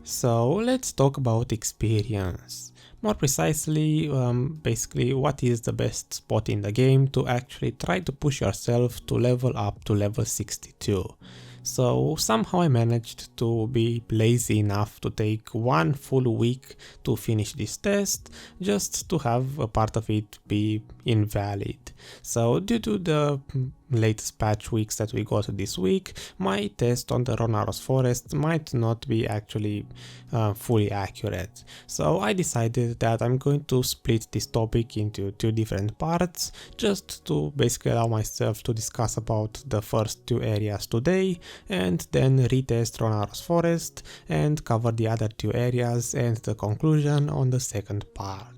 So let's talk about experience. More precisely, basically what is the best spot in the game to actually try to push yourself to level up to level 62. So somehow I managed to be lazy enough to take one full week to finish this test, just to have a part of it be invalid. So due to the latest patch weeks that we got this week, my test on the Ronaros forest might not be actually fully accurate. So I decided that I'm going to split this topic into two different parts, just to basically allow myself to discuss about the first two areas today, and then retest Ronaros forest and cover the other two areas and the conclusion on the second part.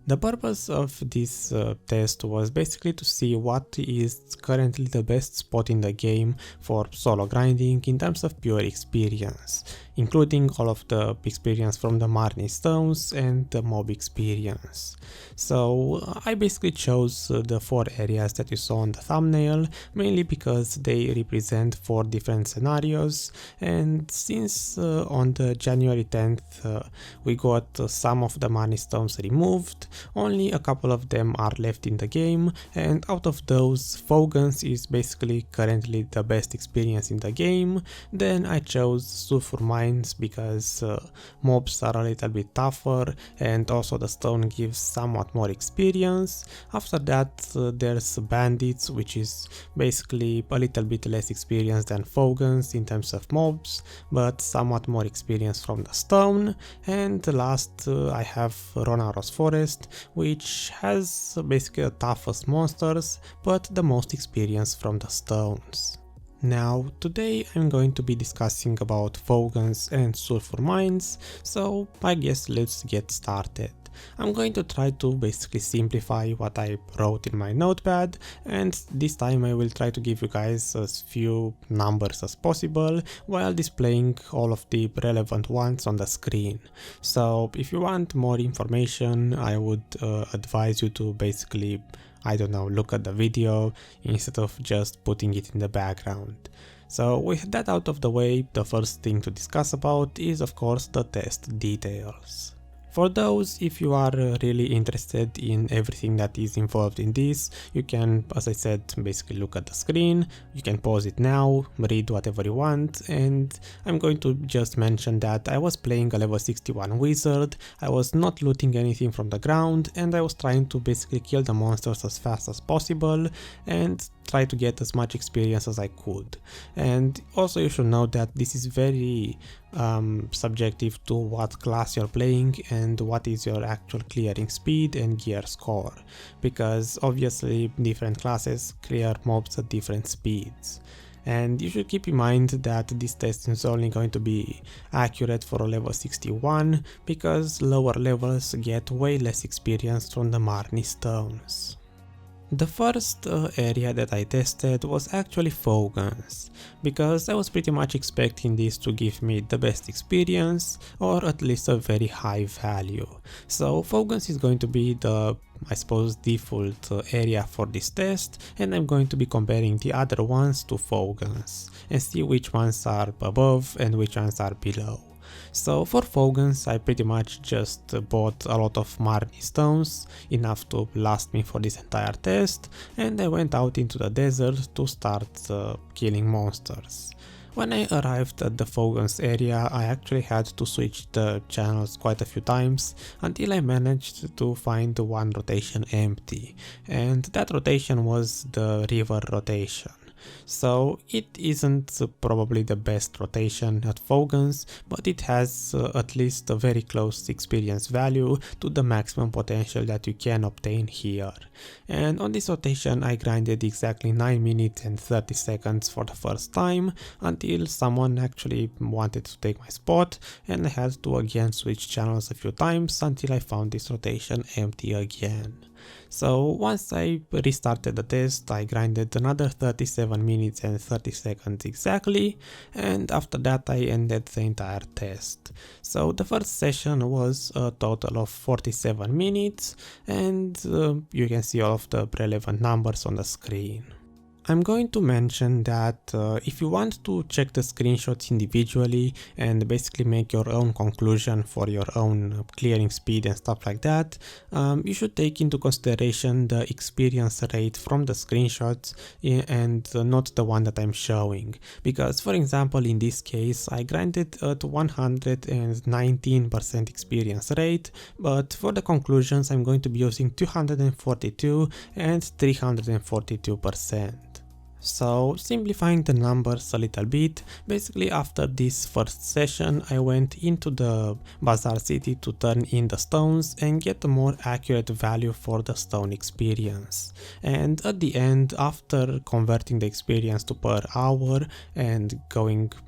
The purpose of this test was basically to see what is currently the best spot in the game for solo grinding in terms of pure experience, including all of the experience from the Marni stones and the mob experience. So I basically chose the four areas that you saw on the thumbnail, mainly because they represent four different scenarios, and since on the January 10th we got some of the Marni stones removed, only a couple of them are left in the game, and out of those, Fogans is basically currently the best experience in the game. Then I chose sulfur mines because mobs are a little bit tougher and also the stone gives somewhat more experience. After that there's bandits, which is basically a little bit less experience than Fogans in terms of mobs, but somewhat more experience from the stone. And last I have Ronaros forest, which has basically the toughest monsters but the most experience from the stones. Now, today I'm going to be discussing about Fogans and sulfur mines, so I guess let's get started. I'm going to try to basically simplify what I wrote in my notepad, and this time I will try to give you guys as few numbers as possible while displaying all of the relevant ones on the screen. So if you want more information, I would advise you to basically, I don't know, look at the video instead of just putting it in the background. So with that out of the way, the first thing to discuss about is of course the test details. For those, if you are really interested in everything that is involved in this, you can, as I said, basically look at the screen, you can pause it now, read whatever you want, and I'm going to just mention that I was playing a level 61 wizard, I was not looting anything from the ground, and I was trying to basically kill the monsters as fast as possible and try to get as much experience as I could. And also you should know that this is very subjective to what class you're playing and what is your actual clearing speed and gear score, because obviously different classes clear mobs at different speeds. And you should keep in mind that this test is only going to be accurate for a level 61, because lower levels get way less experience from the Marni stones. The first area that I tested was actually Fogans, because I was pretty much expecting this to give me the best experience, or at least a very high value. So Fogans is going to be the, I suppose, default area for this test, and I'm going to be comparing the other ones to Fogans and see which ones are above and which ones are below. So for Fogans I pretty much just bought a lot of Marni stones, enough to last me for this entire test, and I went out into the desert to start killing monsters. When I arrived at the Fogans area, I actually had to switch the channels quite a few times until I managed to find one rotation empty, and that rotation was the river rotation. So it isn't probably the best rotation at Fogans, but it has at least a very close experience value to the maximum potential that you can obtain here. And on this rotation I grinded exactly 9 minutes and 30 seconds for the first time, until someone actually wanted to take my spot, and I had to again switch channels a few times until I found this rotation empty again. So once I restarted the test, I grinded another 37 minutes and 30 seconds exactly, and after that I ended the entire test. So the first session was a total of 47 minutes, and you can see all of the relevant numbers on the screen. I'm going to mention that if you want to check the screenshots individually and basically make your own conclusion for your own clearing speed and stuff like that, you should take into consideration the experience rate from the screenshots and not the one that I'm showing. Because for example, in this case, I grinded at 119% experience rate, but for the conclusions I'm going to be using 242 and 342%. So simplifying the numbers a little bit, basically after this first session I went into the Bazaar City to turn in the stones and get a more accurate value for the stone experience. And at the end, after converting the experience to per hour and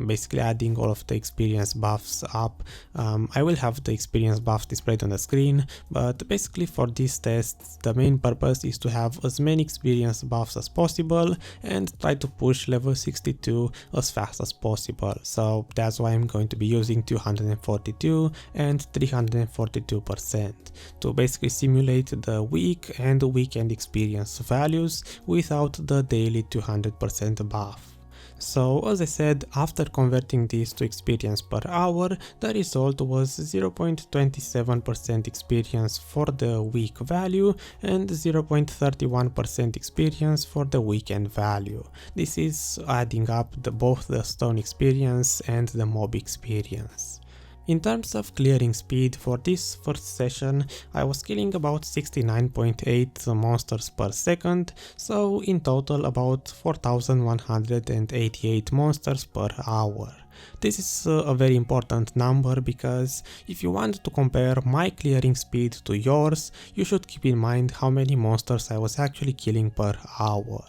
basically adding all of the experience buffs up, I will have the experience buff displayed on the screen, but basically for this test the main purpose is to have as many experience buffs as possible and try to push level 62 as fast as possible. So that's why I'm going to be using 242 and 342% to basically simulate the week and weekend experience values without the daily 200% buff. So as I said, after converting this to experience per hour, the result was 0.27% experience for the week value and 0.31% experience for the weekend value. This is adding up both the stone experience and the mob experience. In terms of clearing speed, for this first session I was killing about 69.8 monsters per second, so in total about 4188 monsters per hour. This is a very important number because if you want to compare my clearing speed to yours, you should keep in mind how many monsters I was actually killing per hour.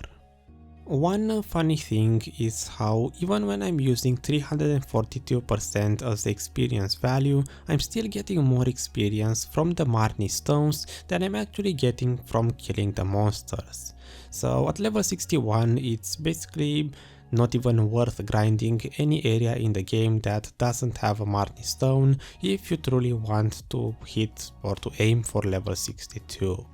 One funny thing is how even when I'm using 342% as the experience value, I'm still getting more experience from the Marni stones than I'm actually getting from killing the monsters. So at level 61 it's basically not even worth grinding any area in the game that doesn't have a Marni stone if you truly want to hit or to aim for level 62.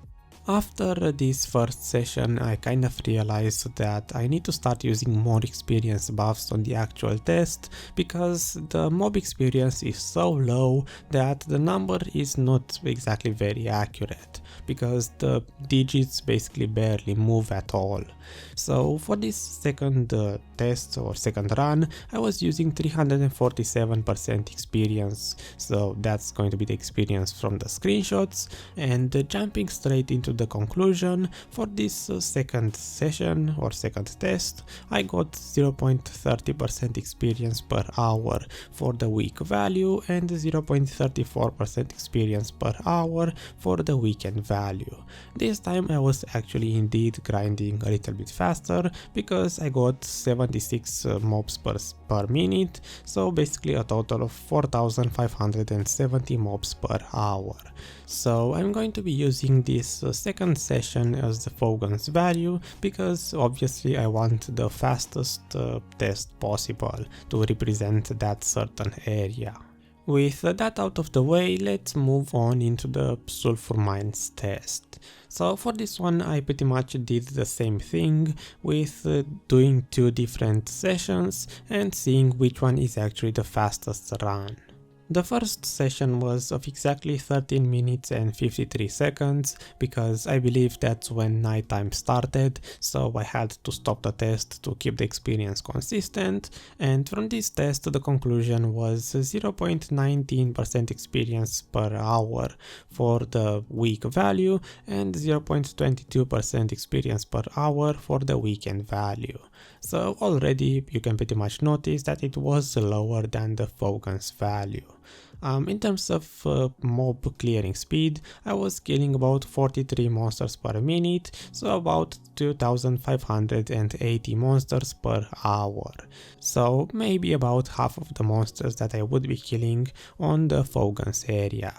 After this first session I kind of realized that I need to start using more experience buffs on the actual test because the mob experience is so low that the number is not exactly very accurate because the digits basically barely move at all. So for this second test or second run I was using 347% experience, so that's going to be the experience from the screenshots, and jumping straight into the conclusion, for this second session or second test I got 0.30% experience per hour for the week value and 0.34% experience per hour for the weekend value. This time I was actually indeed grinding a little bit faster because I got 76 mobs per minute, so basically a total of 4570 mobs per hour. So I'm going to be using this second session as the Fogans value because obviously I want the fastest test possible to represent that certain area. With that out of the way, let's move on into the sulfur mines test. So for this one I pretty much did the same thing with doing two different sessions and seeing which one is actually the fastest run. The first session was of exactly 13 minutes and 53 seconds because I believe that's when nighttime started, so I had to stop the test to keep the experience consistent, and from this test the conclusion was 0.19% experience per hour for the week value and 0.22% experience per hour for the weekend value. So already you can pretty much notice that it was lower than the Fogans value. In terms of mob clearing speed, I was killing about 43 monsters per minute, so about 2580 monsters per hour. So maybe about half of the monsters that I would be killing on the Fogans area.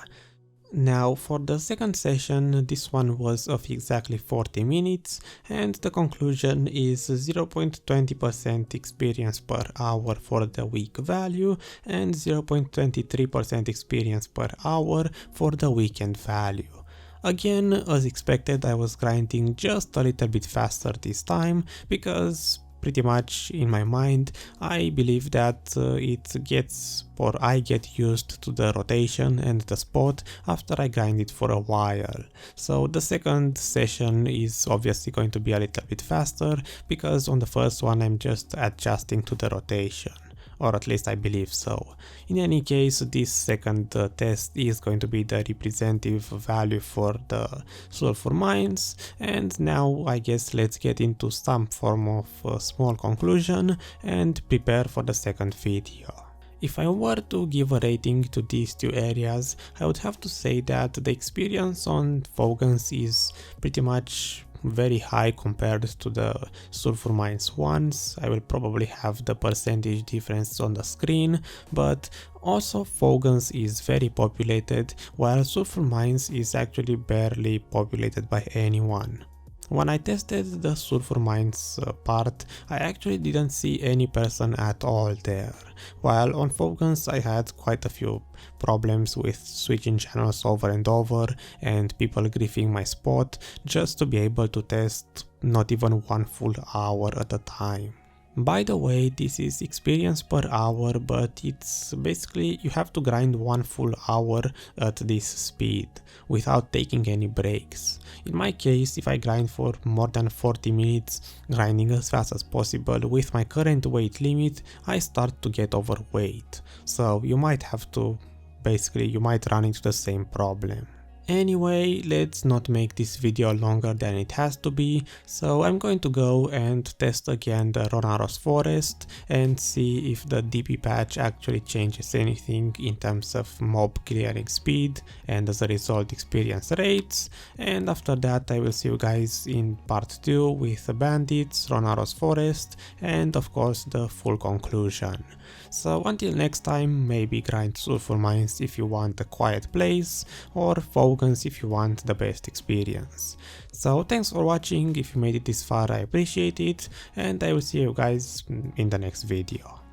Now for the second session, this one was of exactly 40 minutes and the conclusion is 0.20% experience per hour for the week value and 0.23% experience per hour for the weekend value. Again, as expected, I was grinding just a little bit faster this time because pretty much in my mind I believe that I get used to the rotation and the spot after I grind it for a while. So the second session is obviously going to be a little bit faster because on the first one I'm just adjusting to the rotation. Or at least I believe so. In any case, this second test is going to be the representative value for the sulfur mines, and now I guess let's get into some form of small conclusion and prepare for the second video. If I were to give a rating to these two areas, I would have to say that the experience on Fogans is pretty much very high compared to the sulfur mines ones. I will probably have the percentage difference on the screen, but also Fogans is very populated while sulfur mines is actually barely populated by anyone. When I tested the sulfur mines part, I actually didn't see any person at all there, while on Fogans I had quite a few problems with switching channels over and over and people griefing my spot just to be able to test not even one full hour at a time. By the way, this is experience per hour, but it's basically you have to grind one full hour at this speed without taking any breaks. In my case, if I grind for more than 40 minutes, grinding as fast as possible with my current weight limit, I start to get overweight. So you might run into the same problem. Anyway, let's not make this video longer than it has to be, so I'm going to go and test again the Ronaros forest and see if the DP patch actually changes anything in terms of mob clearing speed and as a result experience rates, and after that I will see you guys in part 2 with the Bandits, Ronaros forest and of course the full conclusion. So until next time, maybe grind sulfur mines if you want a quiet place, or Fogans if you want the best experience. So thanks for watching. If you made it this far, I appreciate it, and I will see you guys in the next video.